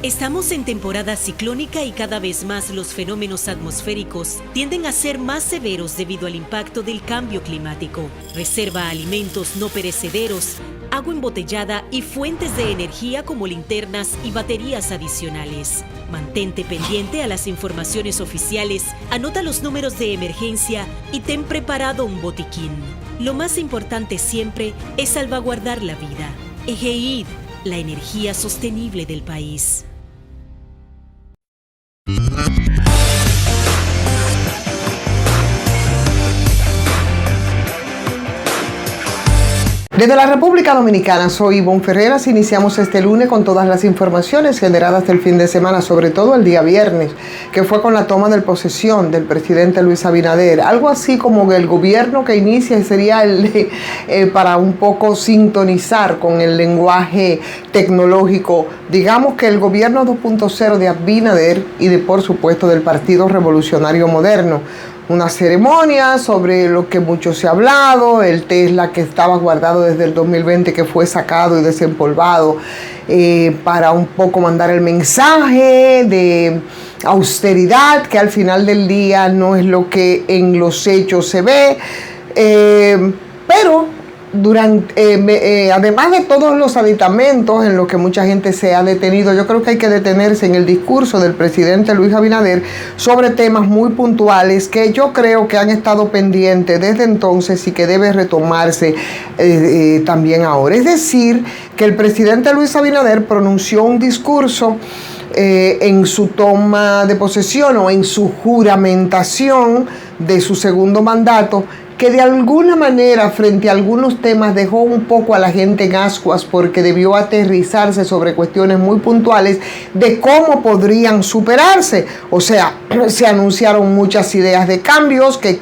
Estamos en temporada ciclónica y cada vez más los fenómenos atmosféricos tienden a ser más severos debido al impacto del cambio climático. Reserva alimentos no perecederos, agua embotellada y fuentes de energía como linternas y baterías adicionales. Mantente pendiente a las informaciones oficiales, anota los números de emergencia y ten preparado un botiquín. Lo más importante siempre es salvaguardar la vida. EGEID, la energía sostenible del país. Desde la República Dominicana, soy Ivonne Ferreras. Iniciamos este lunes con todas las informaciones generadas del fin de semana, sobre todo el día viernes, que fue con la toma de posesión del presidente Luis Abinader. Algo así como el gobierno que inicia sería para un poco sintonizar con el lenguaje tecnológico. Digamos que el gobierno 2.0 de Abinader y por supuesto del Partido Revolucionario Moderno. Una ceremonia sobre lo que mucho se ha hablado, el Tesla que estaba guardado desde el 2020, que fue sacado y desempolvado para un poco mandar el mensaje de austeridad, que al final del día no es lo que en los hechos se ve, pero además de todos los aditamentos en los que mucha gente se ha detenido, yo creo que hay que detenerse en el discurso del presidente Luis Abinader sobre temas muy puntuales que yo creo que han estado pendientes desde entonces y que debe retomarse también ahora. Es decir, que el presidente Luis Abinader pronunció un discurso en su toma de posesión o en su juramentación de su segundo mandato, que de alguna manera frente a algunos temas dejó un poco a la gente en ascuas porque debió aterrizarse sobre cuestiones muy puntuales de cómo podrían superarse. O sea, se anunciaron muchas ideas de cambios que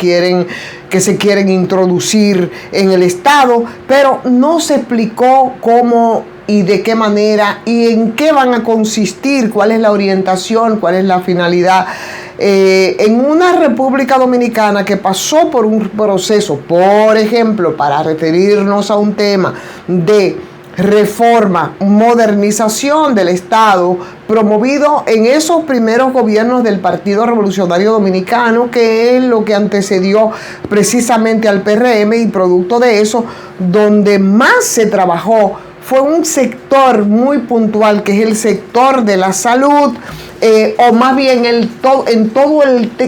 se quieren introducir en el Estado, pero no se explicó cómo y de qué manera y en qué van a consistir, cuál es la orientación, cuál es la finalidad. En una República Dominicana que pasó por un proceso, por ejemplo, para referirnos a un tema de reforma, modernización del Estado, promovido en esos primeros gobiernos del Partido Revolucionario Dominicano, que es lo que antecedió precisamente al PRM, y producto de eso, donde más se trabajó fue un sector muy puntual, que es el sector de la salud, o más bien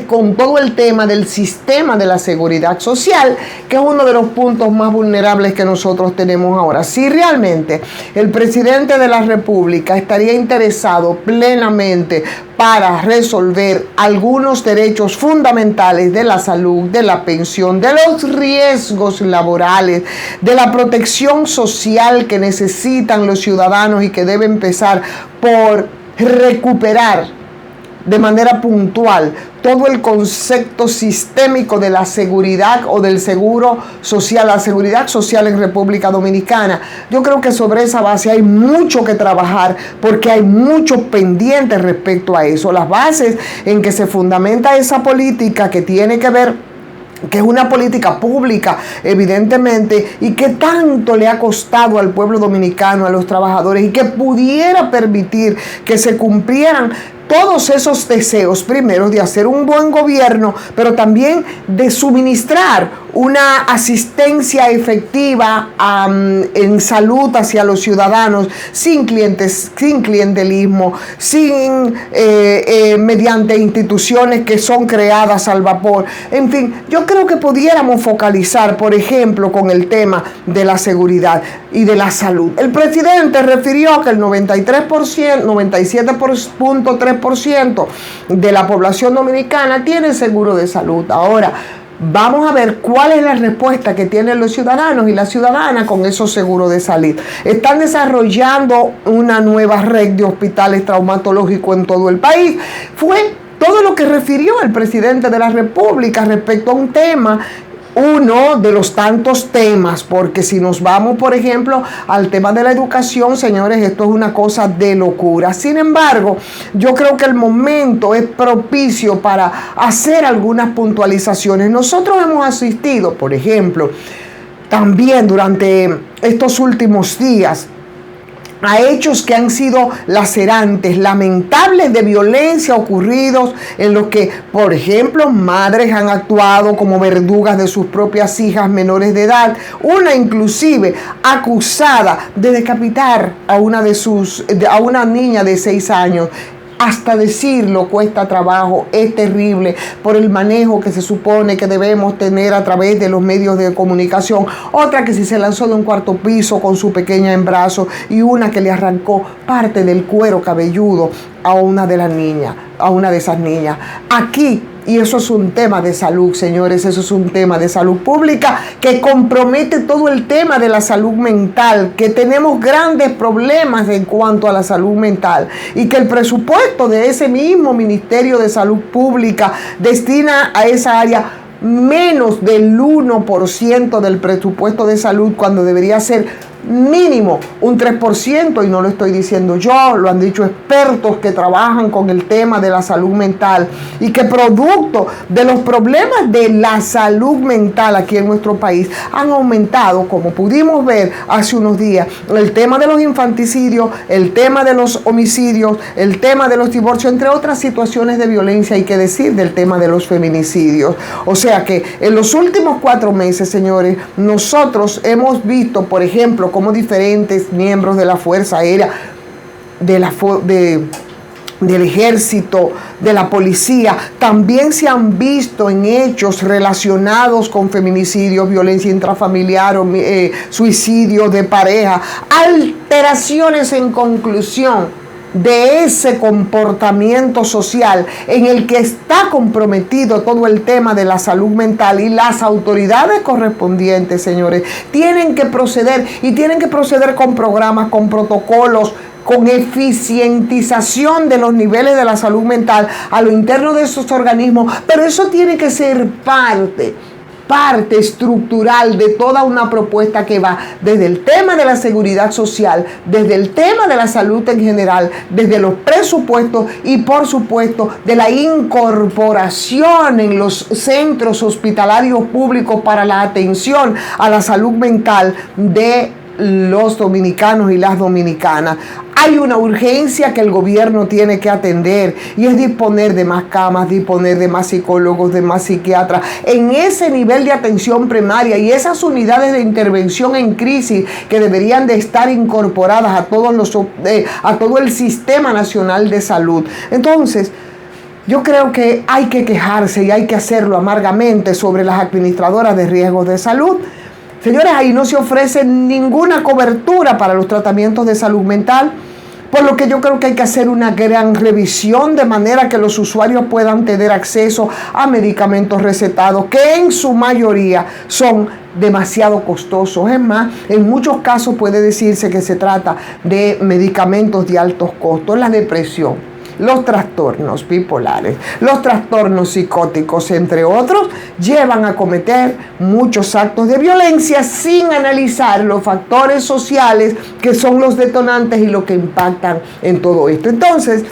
con todo el tema del sistema de la seguridad social, que es uno de los puntos más vulnerables que nosotros tenemos ahora. Si realmente el presidente de la República estaría interesado plenamente para resolver algunos derechos fundamentales de la salud, de la pensión, de los riesgos laborales, de la protección social que necesitan los ciudadanos y que debe empezar por recuperar de manera puntual todo el concepto sistémico de la seguridad o del seguro social, la seguridad social en República Dominicana. Yo creo que sobre esa base hay mucho que trabajar porque hay mucho pendiente respecto a eso. Las bases en que se fundamenta esa política que tiene que ver, que es una política pública, evidentemente, y que tanto le ha costado al pueblo dominicano, a los trabajadores, y que pudiera permitir que se cumplieran todos esos deseos, primero de hacer un buen gobierno, pero también de suministrar una asistencia efectiva en salud hacia los ciudadanos, sin clientelismo, mediante instituciones que son creadas al vapor. En fin, yo creo que pudiéramos focalizar, por ejemplo, con el tema de la seguridad y de la salud. El presidente refirió que el 97.3% de la población dominicana tiene seguro de salud. Ahora, vamos a ver cuál es la respuesta que tienen los ciudadanos y las ciudadanas con esos seguros de salud. Están desarrollando una nueva red de hospitales traumatológicos en todo el país. Fue todo lo que refirió el presidente de la República respecto a un tema, uno de los tantos temas, porque si nos vamos, por ejemplo, al tema de la educación, señores, esto es una cosa de locura. Sin embargo, yo creo que el momento es propicio para hacer algunas puntualizaciones. Nosotros hemos asistido, por ejemplo, también durante estos últimos días, a hechos que han sido lacerantes, lamentables, de violencia ocurridos en los que, por ejemplo, madres han actuado como verdugas de sus propias hijas menores de edad, una inclusive acusada de decapitar a una niña de 6 años. Hasta decirlo cuesta trabajo, es terrible por el manejo que se supone que debemos tener a través de los medios de comunicación. Otra que se lanzó de un 4º piso con su pequeña en brazos, y una que le arrancó parte del cuero cabelludo a una de esas niñas. Aquí, y eso es un tema de salud, señores, eso es un tema de salud pública que compromete todo el tema de la salud mental, que tenemos grandes problemas en cuanto a la salud mental, y que el presupuesto de ese mismo Ministerio de Salud Pública destina a esa área menos del 1% del presupuesto de salud, cuando debería ser mínimo un 3%, y no lo estoy diciendo yo, lo han dicho expertos que trabajan con el tema de la salud mental, y que producto de los problemas de la salud mental aquí en nuestro país han aumentado, como pudimos ver hace unos días, el tema de los infanticidios, el tema de los homicidios, el tema de los divorcios, entre otras situaciones de violencia. Hay que decir del tema de los feminicidios. O sea que en los últimos 4 meses, señores, nosotros hemos visto, por ejemplo, como diferentes miembros de la Fuerza Aérea, del Ejército, de la Policía, también se han visto en hechos relacionados con feminicidios, violencia intrafamiliar, suicidios de pareja, alteraciones en conclusión de ese comportamiento social en el que está comprometido todo el tema de la salud mental. Y las autoridades correspondientes, señores, tienen que proceder, y tienen que proceder con programas, con protocolos, con eficientización de los niveles de la salud mental a lo interno de esos organismos. Pero eso tiene que ser parte estructural de toda una propuesta que va desde el tema de la seguridad social, desde el tema de la salud en general, desde los presupuestos, y por supuesto de la incorporación en los centros hospitalarios públicos para la atención a la salud mental de los dominicanos y las dominicanas. Hay una urgencia que el gobierno tiene que atender, y es disponer de más camas, disponer de más psicólogos, de más psiquiatras en ese nivel de atención primaria, y esas unidades de intervención en crisis que deberían de estar incorporadas a todo el Sistema Nacional de Salud. Entonces, yo creo que hay que quejarse, y hay que hacerlo amargamente, sobre las administradoras de riesgos de salud. Señores, ahí no se ofrece ninguna cobertura para los tratamientos de salud mental, por lo que yo creo que hay que hacer una gran revisión de manera que los usuarios puedan tener acceso a medicamentos recetados, que en su mayoría son demasiado costosos. Es más, en muchos casos puede decirse que se trata de medicamentos de altos costos. La depresión, los trastornos bipolares, los trastornos psicóticos, entre otros, llevan a cometer muchos actos de violencia sin analizar los factores sociales que son los detonantes y lo que impactan en todo esto. Entonces,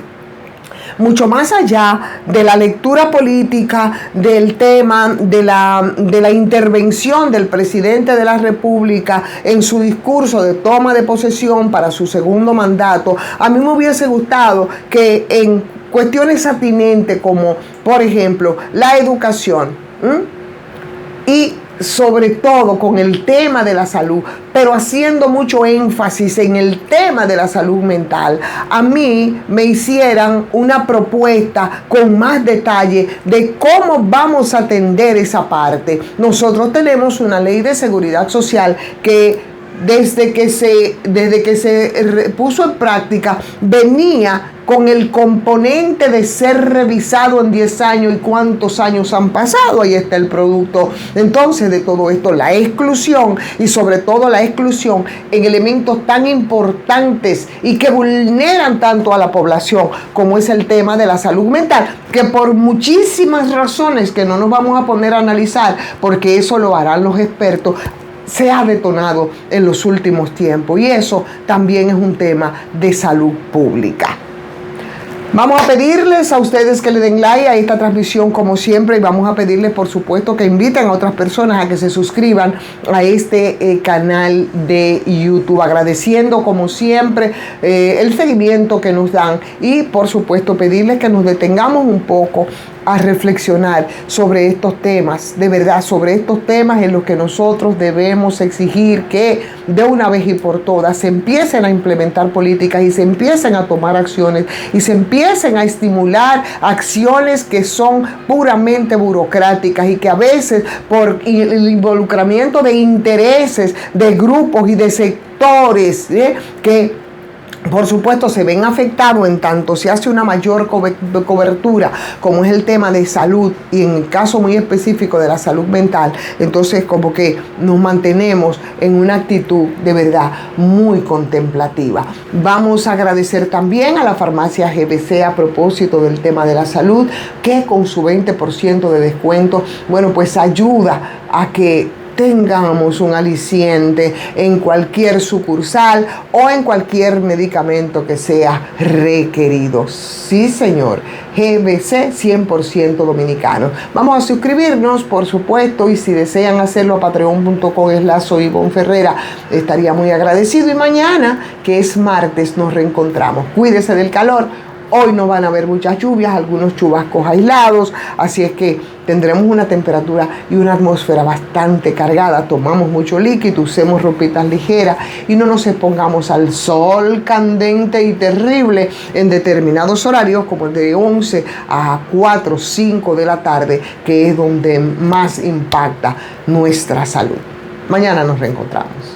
mucho más allá de la lectura política del tema de la intervención del presidente de la República en su discurso de toma de posesión para su segundo mandato, a mí me hubiese gustado que en cuestiones atinentes como, por ejemplo, la educación, y sobre todo con el tema de la salud, pero haciendo mucho énfasis en el tema de la salud mental, a mí me hicieran una propuesta con más detalle de cómo vamos a atender esa parte. Nosotros tenemos una ley de seguridad social que desde que se puso en práctica venía con el componente de ser revisado en 10 años. ¿Y cuántos años han pasado? Ahí está el producto entonces de todo esto, la exclusión, y sobre todo la exclusión en elementos tan importantes y que vulneran tanto a la población como es el tema de la salud mental, que por muchísimas razones que no nos vamos a poner a analizar, porque eso lo harán los expertos, se ha detonado en los últimos tiempos, y eso también es un tema de salud pública. Vamos a pedirles a ustedes que le den like a esta transmisión como siempre y vamos a pedirles por supuesto que inviten a otras personas a que se suscriban a este canal de YouTube, agradeciendo como siempre el seguimiento que nos dan y por supuesto pedirles que nos detengamos un poco a reflexionar sobre estos temas, de verdad, sobre estos temas en los que nosotros debemos exigir que de una vez y por todas se empiecen a implementar políticas y se empiecen a tomar acciones y se empiecen a estimular acciones que son puramente burocráticas y que a veces por el involucramiento de intereses, de grupos y de sectores que por supuesto se ven afectados en tanto se hace una mayor cobertura como es el tema de salud y en el caso muy específico de la salud mental, entonces como que nos mantenemos en una actitud de verdad muy contemplativa. Vamos a agradecer también a la farmacia GBC a propósito del tema de la salud, que con su 20% de descuento, bueno, pues ayuda a que tengamos un aliciente en cualquier sucursal o en cualquier medicamento que sea requerido. Sí, señor. GBC 100% dominicano. Vamos a suscribirnos, por supuesto, y si desean hacerlo a patreon.com/soyivonferrera, estaría muy agradecido. Y mañana, que es martes, nos reencontramos. Cuídese del calor. Hoy no van a haber muchas lluvias, algunos chubascos aislados, así es que tendremos una temperatura y una atmósfera bastante cargada. Tomamos mucho líquido, usemos ropitas ligeras y no nos expongamos al sol candente y terrible en determinados horarios como el de 11 a 4 o 5 de la tarde, que es donde más impacta nuestra salud. Mañana nos reencontramos.